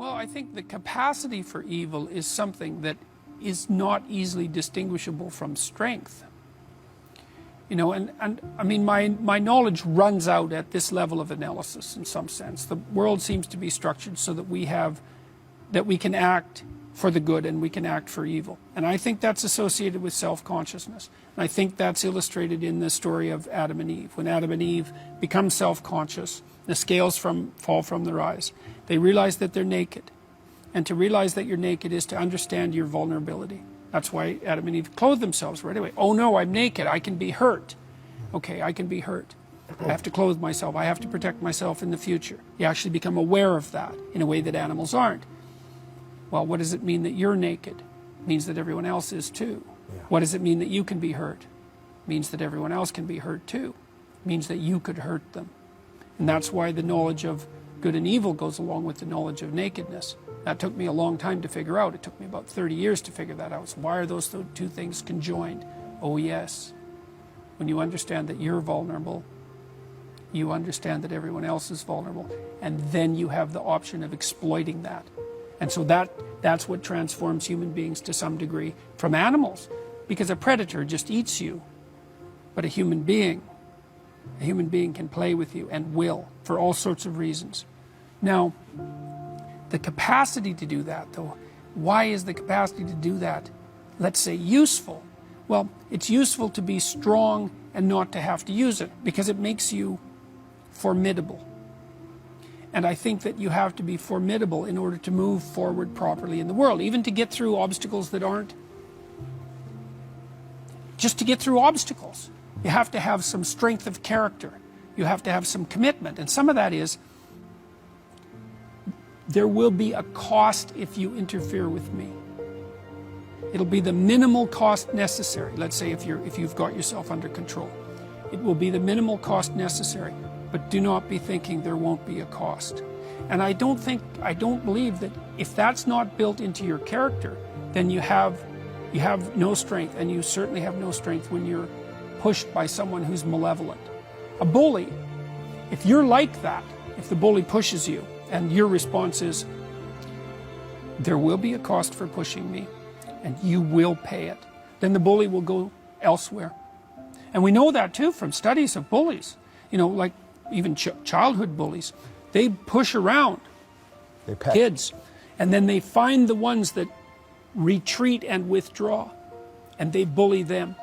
Well, I think the capacity for evil is something that is not easily distinguishable from strength. You know, and I mean, my knowledge runs out at this level of analysis in some sense. The world seems to be structured so that we can act for the good and we can act for evil. And I think that's associated with self-consciousness. And I think that's illustrated in the story of Adam and Eve. When Adam and Eve become self-conscious, the scales fall from their eyes. They realize that they're naked. And to realize that you're naked is to understand your vulnerability. That's why Adam and Eve clothed themselves right away. Oh no, I'm naked, I can be hurt. Okay, I can be hurt. I have to clothe myself, I have to protect myself in the future. You actually become aware of that in a way that animals aren't. Well, what does it mean that you're naked? It means that everyone else is too. Yeah. What does it mean that you can be hurt? It means that everyone else can be hurt too. It means that you could hurt them. And that's why the knowledge of good and evil goes along with the knowledge of nakedness. That took me a long time to figure out. It took me about 30 years to figure that out. So why are those two things conjoined? Oh yes. When you understand that you're vulnerable, you understand that everyone else is vulnerable, and then you have the option of exploiting that. And so that's what transforms human beings to some degree from animals, because a predator just eats you. But a human being can play with you and will for all sorts of reasons. Now, the capacity to do that, though, why is the capacity to do that, let's say, useful? Well, it's useful to be strong and not to have to use it, because it makes you formidable. And I think that you have to be formidable in order to move forward properly in the world, even to get through obstacles that aren't. Just to get through obstacles, you have to have some strength of character. You have to have some commitment. And some of that is, there will be a cost if you interfere with me. It'll be the minimal cost necessary. Let's say if you've got yourself under control. It will be the minimal cost necessary. But do not be thinking there won't be a cost. And I don't believe that if that's not built into your character, then you have no strength, and you certainly have no strength when you're pushed by someone who's malevolent. A bully, if you're like that, if the bully pushes you, and your response is, there will be a cost for pushing me, and you will pay it, then the bully will go elsewhere. And we know that too from studies of bullies. You know, like even childhood bullies, they push around kids, and then they find the ones that retreat and withdraw, and they bully them.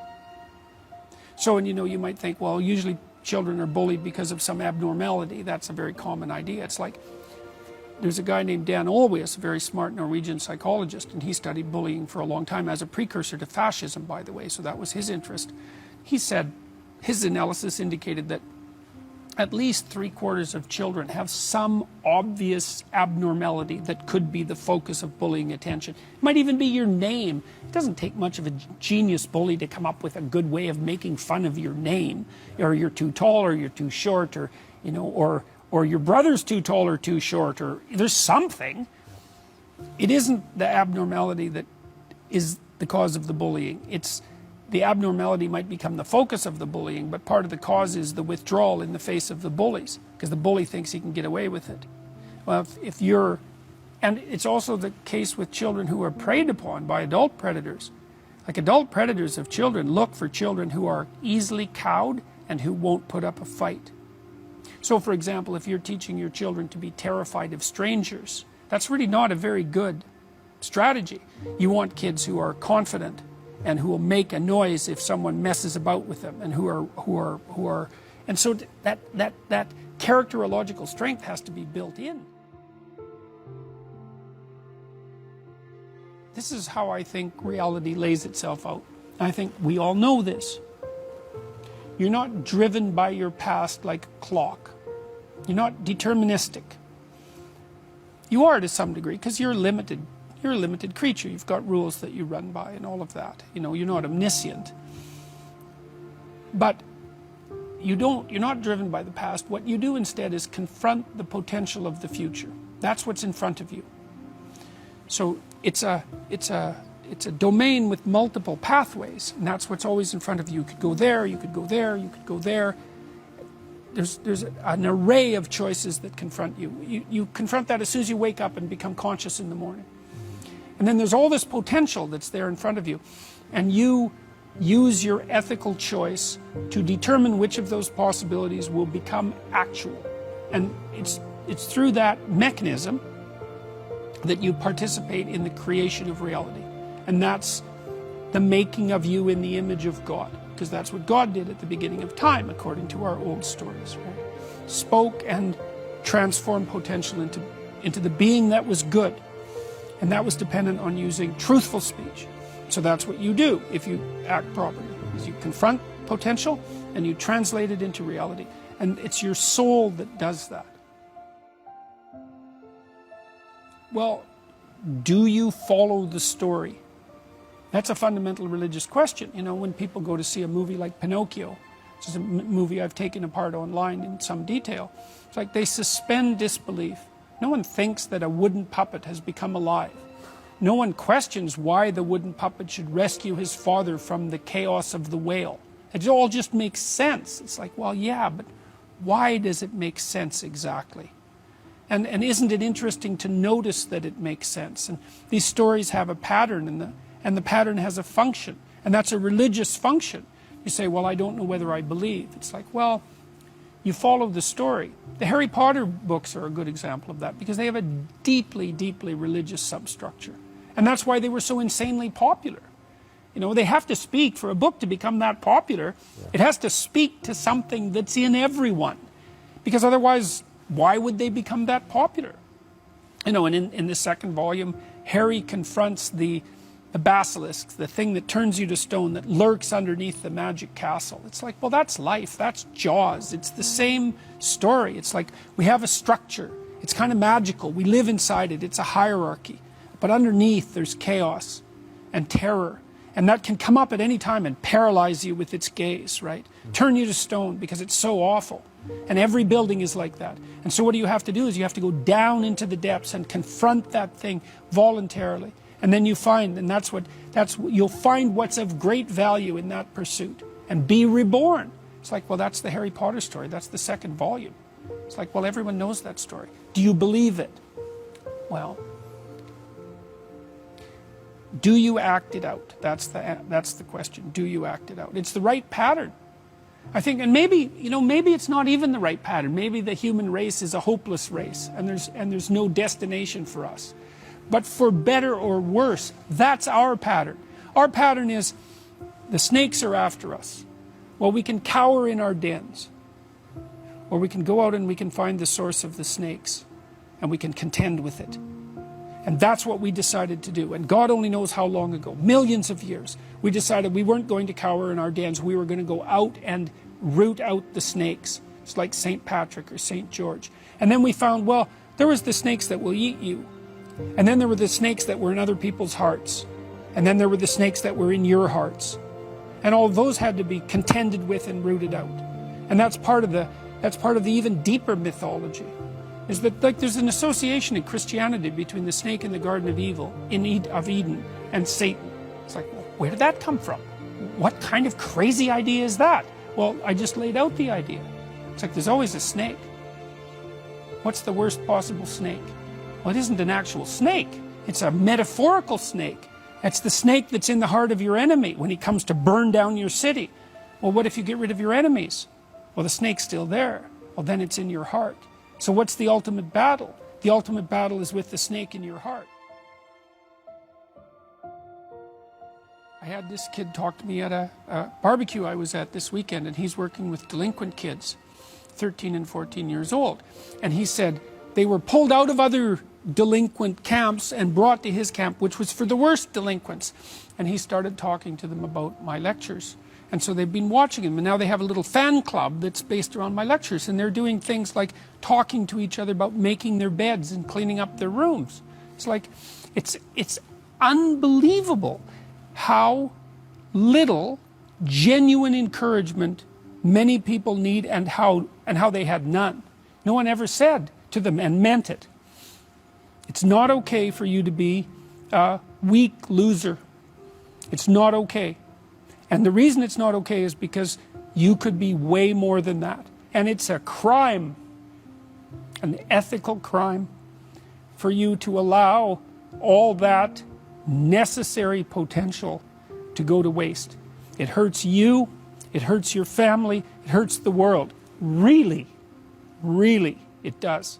So, and you know, you might think, well, usually children are bullied because of some abnormality. That's a very common idea. It's like, there's a guy named Dan Olweus, a very smart Norwegian psychologist, and he studied bullying for a long time as a precursor to fascism, by the way, so that was his interest. He said his analysis indicated that at least 3/4 of children have some obvious abnormality that could be the focus of bullying attention. It might even be your name. It doesn't take much of a genius bully to come up with a good way of making fun of your name, or you're too tall, or you're too short, or you know, or your brother's too tall or too short, or there's something. It isn't the abnormality that is the cause of the bullying. It's the abnormality might become the focus of the bullying, but part of the cause is the withdrawal in the face of the bullies, because the bully thinks he can get away with it. Well, if you're, and it's also the case with children who are preyed upon by adult predators. Like adult predators of children look for children who are easily cowed and who won't put up a fight. So, for example, if you're teaching your children to be terrified of strangers, that's really not a very good strategy. You want kids who are confident and who will make a noise if someone messes about with them, and who are, and so that characterological strength has to be built in. This is how I think reality lays itself out. I think we all know this. You're not driven by your past like a clock. You're not deterministic. You are to some degree, because you're limited. You're a limited creature. You've got rules that you run by and all of that. You know, you're not omniscient. But you're not driven by the past. What you do instead is confront the potential of the future. That's what's in front of you. So it's a domain with multiple pathways, and that's what's always in front of you. You could go there, you could go there, you could go there. there's an array of choices that confront you. You confront that as soon as you wake up and become conscious in the morning. And then there's all this potential that's there in front of you. And you use your ethical choice to determine which of those possibilities will become actual. And it's through that mechanism that you participate in the creation of reality. And that's the making of you in the image of God. Because that's what God did at the beginning of time, according to our old stories, right? Spoke and transformed potential into the being that was good. And that was dependent on using truthful speech. So that's what you do if you act properly, is you confront potential and you translate it into reality. And it's your soul that does that. Well, do you follow the story? That's a fundamental religious question. You know, when people go to see a movie like Pinocchio, which is a movie I've taken apart online in some detail, it's like they suspend disbelief. No one thinks that a wooden puppet has become alive. No one questions why the wooden puppet should rescue his father from the chaos of the whale. It all just makes sense. It's like, well, yeah, but why does it make sense exactly? And isn't it interesting to notice that it makes sense? And these stories have a pattern, and the pattern has a function. And that's a religious function. You say, well, I don't know whether I believe. It's like, well, you follow the story. The Harry Potter books are a good example of that because they have a deeply, deeply religious substructure. And that's why they were so insanely popular. You know, they have to speak for a book to become that popular. It has to speak to something that's in everyone. Because otherwise, why would they become that popular? You know, and in the second volume, Harry confronts the basilisk, the thing that turns you to stone, that lurks underneath the magic castle. It's like, well, that's life. That's Jaws. It's the same story. It's like we have a structure. It's kind of magical. We live inside it. It's a hierarchy. But underneath, there's chaos and terror. And that can come up at any time and paralyze you with its gaze, right? Turn you to stone because it's so awful. And every building is like that. And so what do you have to do is you have to go down into the depths and confront that thing voluntarily. And then you find, and you'll find what's of great value in that pursuit and be reborn. It's like, well, that's the Harry Potter story. That's the second volume. It's like, well, everyone knows that story. Do you believe it? Well, do you act it out? That's the question. Do you act it out? It's the right pattern. I think, and maybe it's not even the right pattern. Maybe the human race is a hopeless race, and there's no destination for us. But for better or worse, that's our pattern. Our pattern is the snakes are after us. Well, we can cower in our dens. Or we can go out and we can find the source of the snakes. And we can contend with it. And that's what we decided to do. And God only knows how long ago, millions of years, we decided we weren't going to cower in our dens. We were going to go out and root out the snakes. It's like St. Patrick or St. George. And then we found, well, there was the snakes that will eat you. And then there were the snakes that were in other people's hearts. And then there were the snakes that were in your hearts. And all those had to be contended with and rooted out. And that's part of the even deeper mythology. Is that like there's an association in Christianity between the snake in the Garden of Eden and Satan. It's like, well, where did that come from? What kind of crazy idea is that? Well, I just laid out the idea. It's like there's always a snake. What's the worst possible snake? Well, it isn't an actual snake. It's a metaphorical snake. It's the snake that's in the heart of your enemy when he comes to burn down your city. Well, what if you get rid of your enemies? Well, the snake's still there. Well, then it's in your heart. So what's the ultimate battle? The ultimate battle is with the snake in your heart. I had this kid talk to me at a barbecue I was at this weekend, and he's working with delinquent kids, 13 and 14 years old. And he said they were pulled out of other delinquent camps and brought to his camp, which was for the worst delinquents. And he started talking to them about my lectures. And so they've been watching him, and now they have a little fan club that's based around my lectures, and they're doing things like talking to each other about making their beds and cleaning up their rooms. It's like, it's unbelievable how little genuine encouragement many people need and how they had none. No one ever said to them and meant it. It's not okay for you to be a weak loser. It's not okay. And the reason it's not okay is because you could be way more than that. And it's a crime, an ethical crime, for you to allow all that necessary potential to go to waste. It hurts you, it hurts your family, it hurts the world. Really, really, it does.